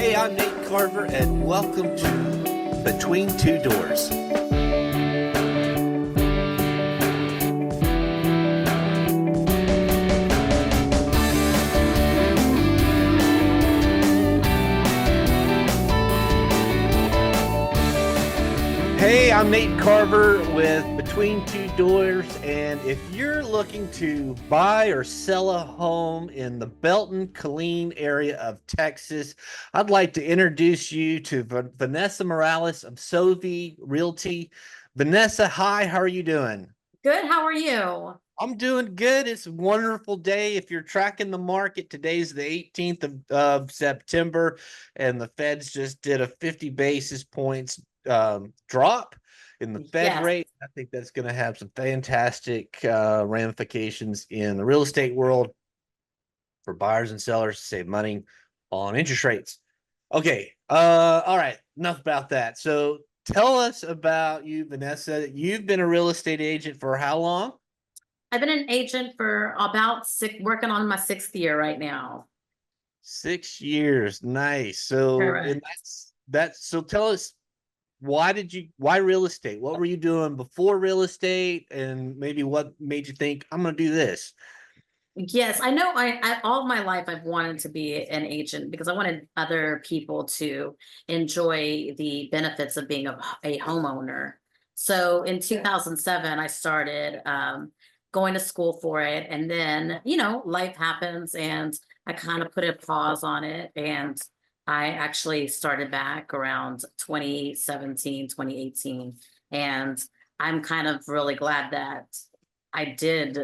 Hey, I'm Nate Carver, and welcome to Between Two Doors. Hey, I'm Nate Carver with Between Two Doors, and if you're looking to buy or sell a home in the Belton-Killeen area of Texas, I'd like to introduce you to Vanessa Morales of Sova Realty. Vanessa, hi, how are you doing? Good. How are you? I'm doing good. It's a wonderful day. If you're tracking the market, today's the 18th of September, and the Feds just did a 50 basis points drop in the Fed Yes. rate. I think that's going to have some fantastic ramifications in the real estate world for buyers and sellers to save money on interest rates. Okay. All right. Enough about that. So tell us about you, Vanessa. You've been a real estate agent for how long? I've been an agent for about working on my sixth year right now. 6 years. Nice. So, and Correct. that's so tell us, why real estate? What were you doing before real estate? And maybe what made you think I'm going to do this? Yes, I know. I all my life I've wanted to be an agent because I wanted other people to enjoy the benefits of being a homeowner. So in 2007, I started going to school for it, and then life happens, and I kind of put a pause on it, and I actually started back around 2017, 2018, and I'm kind of really glad that I did,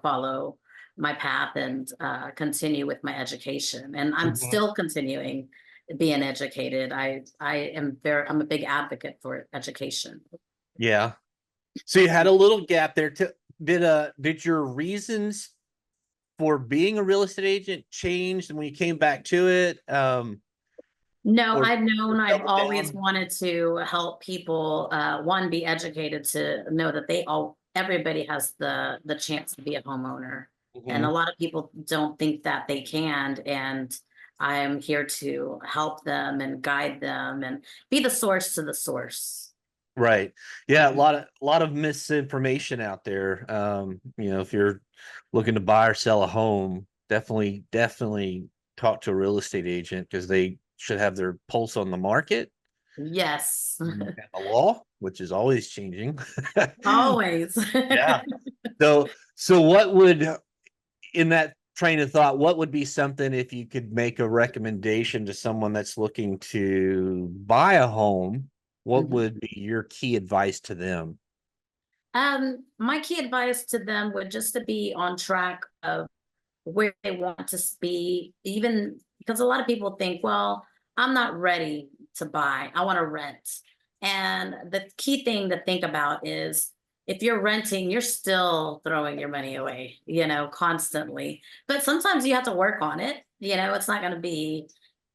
follow my path and continue with my education. And I'm Mhm. still continuing being educated. I'm a big advocate for education. Yeah. So you had a little gap there. Did your reasons for being a real estate agent change when you came back to it? No, Or I've known, I've double always down? wanted to help people, one, be educated to know that everybody has the chance to be a homeowner. And a Mhm. lot of people don't think that they can. And I'm here to help them and guide them and be the source to the source. Right. Yeah, a Mhm. lot of misinformation out there. If you're looking to buy or sell a home, definitely talk to a real estate agent because they should have their pulse on the market Yes, and the law, which is always changing. always. Yeah. So what would, in that train of thought, what would be something if you could make a recommendation to someone that's looking to buy a home? What Mhm. would be your key advice to them? My key advice to them would just to be on track of where they want to be, even because a lot of people think, well, I'm not ready to buy, I want to rent. And the key thing to think about is if you're renting, you're still throwing your money away, constantly. But sometimes you have to work on it. It's not going to be,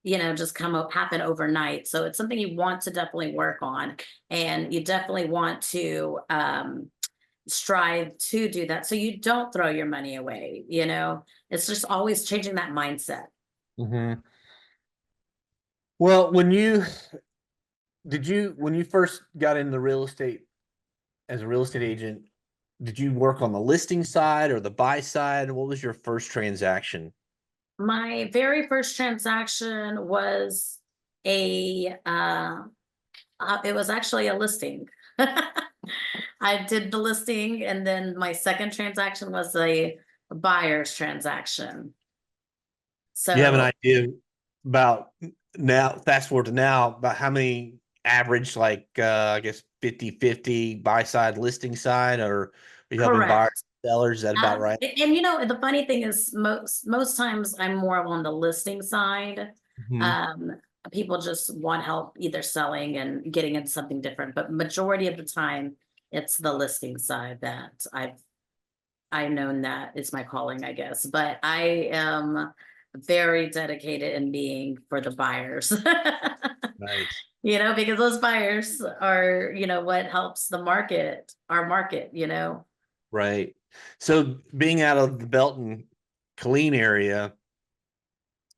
just come up happen overnight. So it's something you want to definitely work on. And you definitely want to strive to do that so you don't throw your money away. It's just always changing that mindset. Mhm. Well, when you first got into real estate as a real estate agent, did you work on the listing side or the buy side? What was your first transaction? My very first transaction was it was actually a listing. I did the listing, and then my second transaction was a buyer's transaction. Do you have an So idea about now, fast forward to now, about how many average, like, I guess 50-50 buy side, listing side, or are you helping buyers, correct. sellers? Is that about right? And the funny thing is, most times I'm more on the listing side. Mhm. Um, People just want help either selling and getting into something different, but majority of the time, it's the listing side that I've known that is my calling, I guess. But I am very dedicated in being for the buyers. Nice. Because those buyers are, what helps our market. Right. So being out of the Belton Killeen area,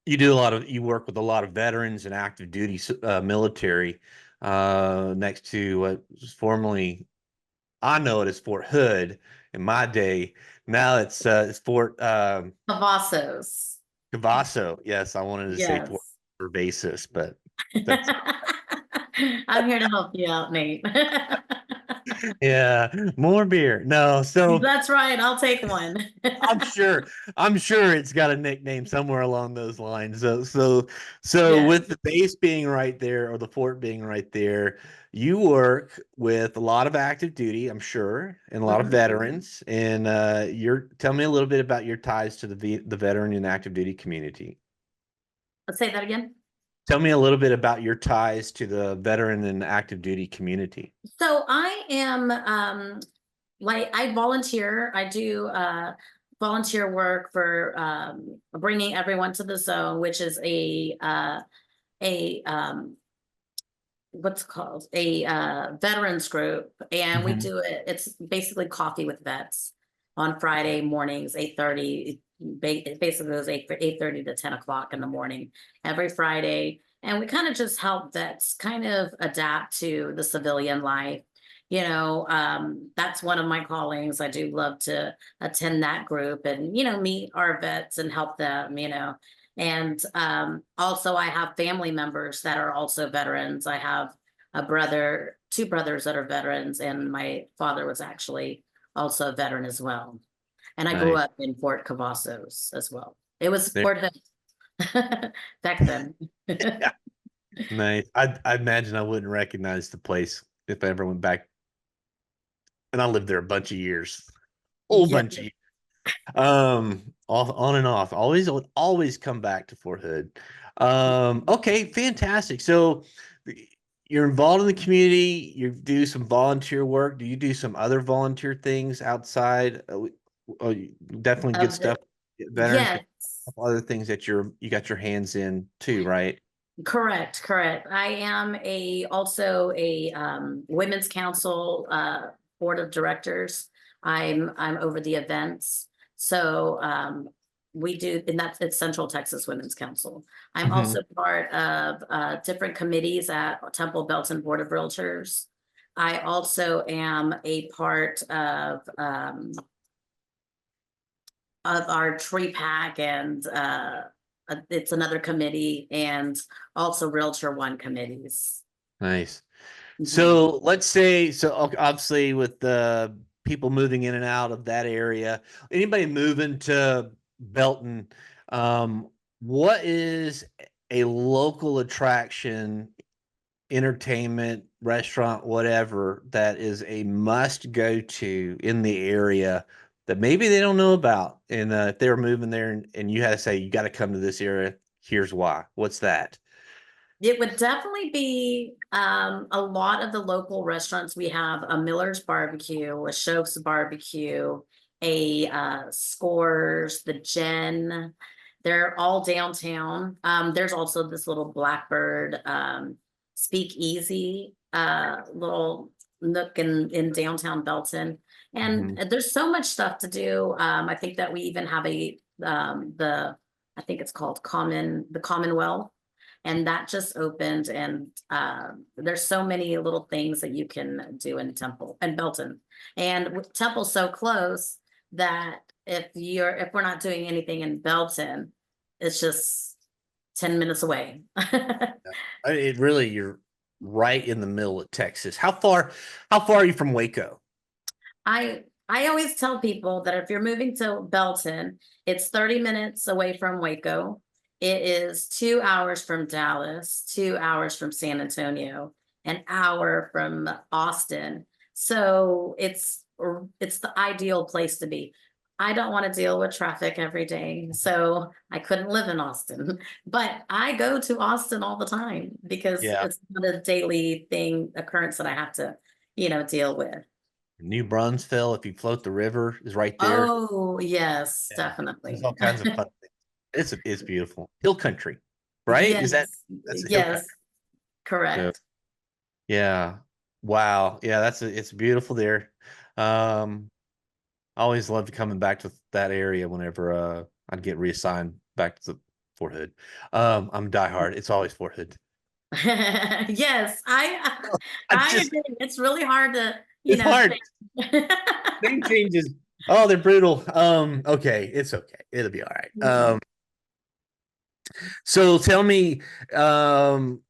you work with a lot of veterans and active duty military next to what was formerly, I know it as Fort Hood in my day. Now it's Fort Cavassos. Cavasso. Yes, I wanted to say Fort Yes. Gervais, but that's I'm here to help you out, Nate. yeah, more beer. No, so That's right. I'll take one. I'm sure I'm sure it's got a nickname somewhere along those lines. So Yes. with the base being right there or the fort being right there, you work with a lot of active duty, I'm sure, and a lot of Mhm. veterans. And you're tell me a little bit about your ties to the veteran and active duty community. Let's say that again. Tell me a little bit about your ties to the veteran and active duty community. So I am like I volunteer. I do volunteer work for bringing everyone to the zone, which is a what's it called a veterans group, and we Mhm. do it. It's basically coffee with vets on Friday mornings, 8:30. It basically goes 8:30 to 10 o'clock in the morning every Friday, and we kind of just help vets kind of adapt to the civilian life. That's one of my callings. I do love to attend that group and meet our vets and help them. And also, I have family members that are also veterans. I have a brother, two brothers that are veterans, and my father was actually also a veteran as well. And I grew Nice. up in Fort Cavazos as well. It was There. Fort Hood back then. Nice. I imagine I wouldn't recognize the place if I ever went back. And I lived there a bunch of years, whole Yeah. bunch of years. Off on and off. Always would always come back to Fort Hood. Okay, fantastic. So you're involved in the community. You do some volunteer work. Do you do some other volunteer things outside? Definitely good Of stuff. the Veterans, but Yes. other things that you got your hands in too, right? Correct, correct. I am also a women's council board of directors. I'm over the events. So we do, and that's it's Central Texas Women's Council. I'm Hmm. also part of different committees at Temple Belton Board of Realtors. I also am a part of our tree pack, and it's another committee, and also Realtor One committees. Nice. Mhm. So let's say, so obviously with the people moving in and out of that area, anybody moving to Belton, what is a local attraction, entertainment, restaurant, whatever, that is a must go to in the area that maybe they don't know about? And if they were moving there and you had to say, you got to come to this area, here's why. What's that? It would definitely be a lot of the local restaurants. We have a Miller's Barbecue, a Shove's Barbecue, a Scores, the Gen. They're all downtown. There's also this little Blackbird Speakeasy little nook in downtown Belton. And Mhm. there's so much stuff to do. I think that we even have I think it's called the Commonwealth, and that just opened, and there's so many little things that you can do in Temple and Belton, and with Temple's so close that if we're not doing anything in Belton, it's just 10 minutes away. It really, you're right in the middle of Texas. How far are you from Waco? I always tell people that if you're moving to Belton, it's 30 minutes away from Waco. It is 2 hours from Dallas, 2 hours from San Antonio, an hour from Austin. So it's the ideal place to be. I don't want to deal with traffic every day, so I couldn't live in Austin. But I go to Austin all the time because Yeah. it's not a daily occurrence that I have to, deal with. New Brunsville, if you float the river, is right there. Oh, yes, Yeah. There's definitely. all kinds of fun things. It's beautiful. Hill country, right? Yes, That's a hill yes, country. So correct. yeah. Wow. Yeah, it's beautiful there. Um, I always loved coming back to that area whenever I'd get reassigned back to Fort Hood. I'm diehard. It's always Fort Hood. Yes, I I just agree. It's really hard to, it's hard. change. Name changes. Oh, they're brutal. Okay, it's okay. It'll be all right. Mhm. So tell me, um,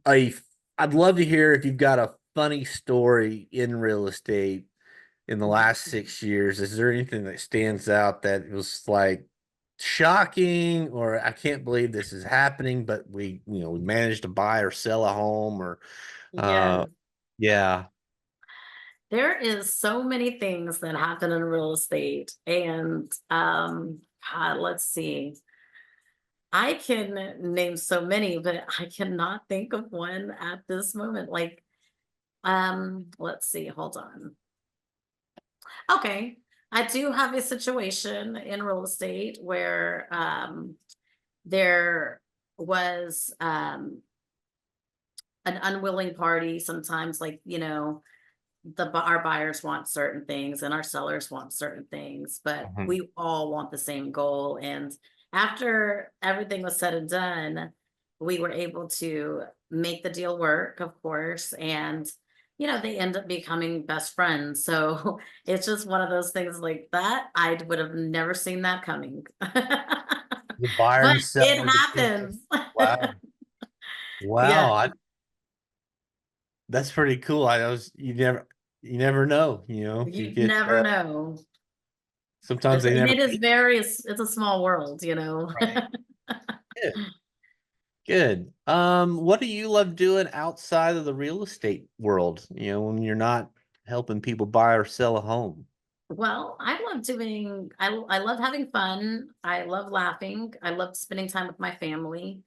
a I'd love to hear if you've got a funny story in real estate in the last 6 years. Is there anything that stands out that was like shocking or I can't believe this is happening, but we managed to buy or sell a home or uh Yes. yeah. There is so many things that happen in real estate, and God, let's see. I can name so many, but I cannot think of one at this moment. Like, let's see, hold on. Okay. I do have a situation in real estate where there was an unwilling party sometimes, like, our buyers want certain things and our sellers want certain things, but Mhm. we all want the same goal. And after everything was said and done, we were able to make the deal work, of course. And they end up becoming best friends. So it's just one of those things like that. I would have never seen that coming. The buyer But and it seller became happens. wow. Yeah, Wow. That's pretty cool. I was you never know, you you get never know. sometimes they And never it is meet. it's a small world. Right. Good. Good. What do you love doing outside of the real estate world, when you're not helping people buy or sell a home? Well, I love having fun. I love laughing. I love spending time with my family.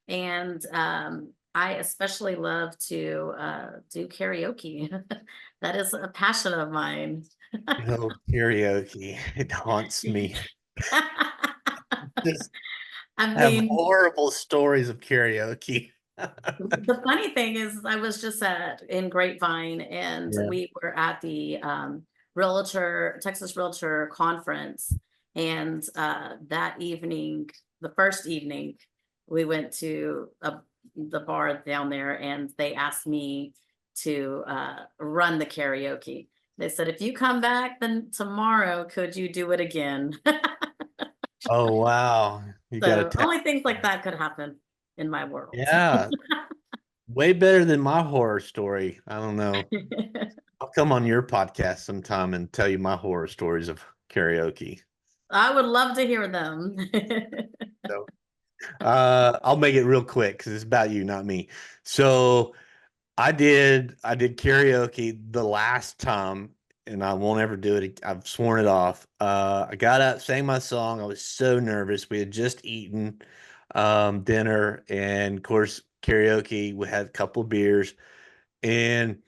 And I especially love to do karaoke. That is a passion of mine. Oh, karaoke. It haunts me. Just I have mean, horrible stories of karaoke. the funny thing is, I was just in Grapevine, and Yeah. we were at the Texas Realtor conference, and that evening, the first evening, we went to the bar down there, and they asked me to run the karaoke. They said, "If you come back then tomorrow, could you do it again?" Oh, wow. You got to So tell. only things like that could happen in my world. Yeah. Way better than my horror story. I don't know. I'll come on your podcast sometime and tell you my horror stories of karaoke. I would love to hear them. So, I'll make it real quick because it's about you, not me. So I did karaoke the last time, and I won't ever do it. I've sworn it off. I got up, sang my song. I was so nervous. We had just eaten dinner, and of course karaoke. We had a couple of beers, and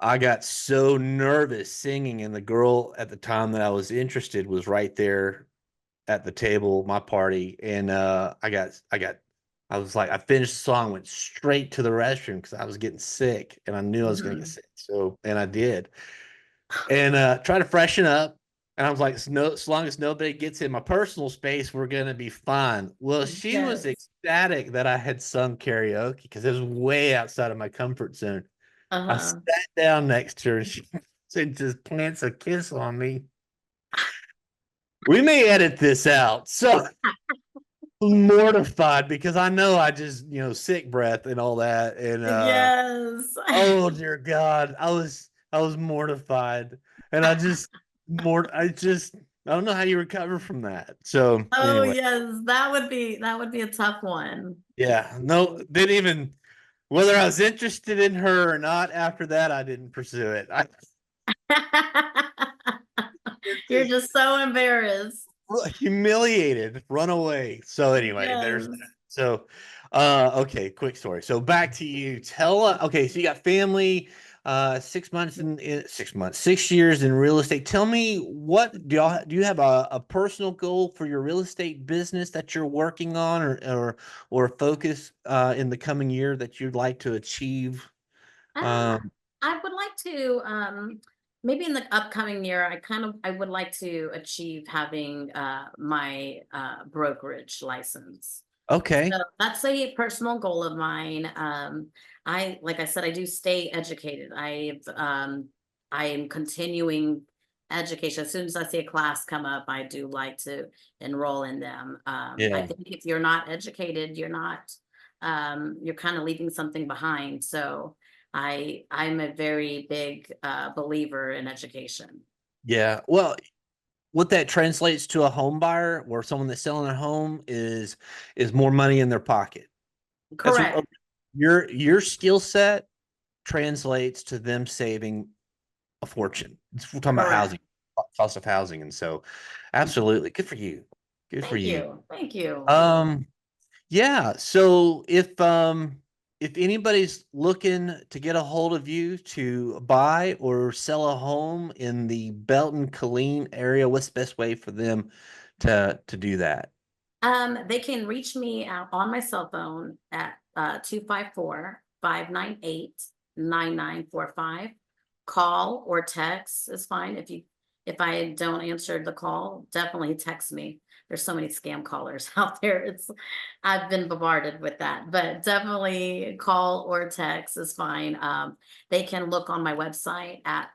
I got so nervous singing, and the girl at the time that I was interested was right there at the table, my party, and I was like, I finished the song, went straight to the restroom because I was getting sick, and I knew I was going to get Mhm. sick. So, and I did, and try to freshen up. And I was like, no, as long as nobody gets in my personal space, we're gonna be fine. Well, she was Yes. ecstatic that I had sung karaoke because it was way outside of my comfort zone. I Uh-huh. sat down next to her and she said, just plants a kiss on me. We may edit this out. So mortified because I know I just, sick breath and all that. And Yes. oh dear God, I was mortified. And I don't know how you recover from that. So Oh, anyway, yes. That would be a tough one. yeah, no, didn't even whether I was interested in her or not after that, I didn't pursue it. I You're just just so embarrassed. humiliated, run away. So anyway, there's that. Yes. So okay, quick story. So back to you. Okay, so you got family, 6 months in 6 months, 6 years in real estate. Tell me what do you have a personal goal for your real estate business that you're working on or focus in the coming year that you'd like to achieve? Uh, Um, I would like to maybe in the upcoming year, I would like to achieve having my brokerage license. Okay. So that's a personal goal of mine. Like I said, I do stay educated. I am continuing education. As soon as I see a class come up, I do like to enroll in them. I Yeah. think if you're not educated, you're kind of leaving something behind. So I'm a very big believer in education. Yeah. Well, what that translates to a home buyer or someone that's selling a home is more money in their pocket. That's what Correct. your skill set translates to them saving a fortune. We're talking about Correct. housing, cost of housing, and so absolutely good for you. Good for Thank you. you. Thank you. Um, yeah. So if anybody's looking to get a hold of you to buy or sell a home in the Belton-Killeen area, what's the best way for them to do that? They can reach me out on my cell phone at 254-598-9945. Call or text is fine. If I don't answer the call, definitely text me. There's so many scam callers out there. I've been bombarded with that, but definitely call or text is fine. They can look on my website at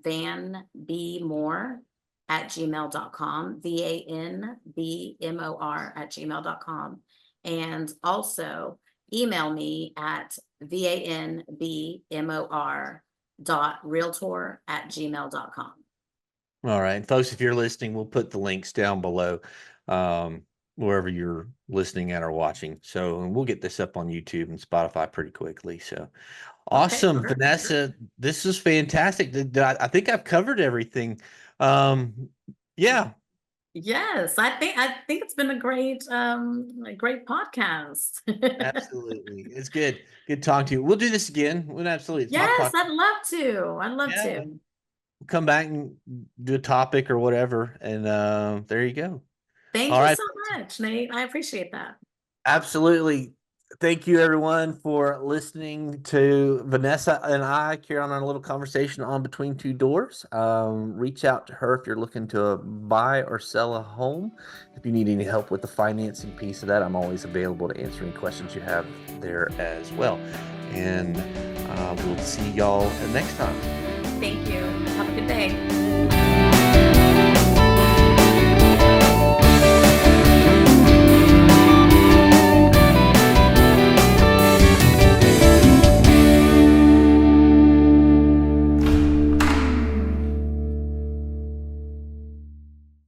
Van B More at gmail.com, VANBMOR at gmail.com. And also email me at VANBMOR.realtor@gmail.com. All right, and folks, if you're listening, we'll put the links down below, um, wherever you're listening at or watching. So, and we'll get this up on YouTube and Spotify pretty quickly. So, Okay, awesome, perfect. Vanessa. This is fantastic. I think I've covered everything. Yeah, Yes, I think it's been a great podcast. absolutely. It's good. Good talking to you. We'll do this again. We'll absolutely. It's my Yes, podcast. I'd love to. I'd love Yeah, to. we'll come back and do a topic or whatever, and there you go. Thank All you right. so much, Nate. I appreciate that. Absolutely. Thank you, everyone, for listening to Vanessa and I carry on our little conversation on Between Two Doors. Reach out to her if you're looking to buy or sell a home. If you need any help with the financing piece of that, I'm always available to answer any questions you have there as well. And we'll see y'all next time. Thank you. Have a good day.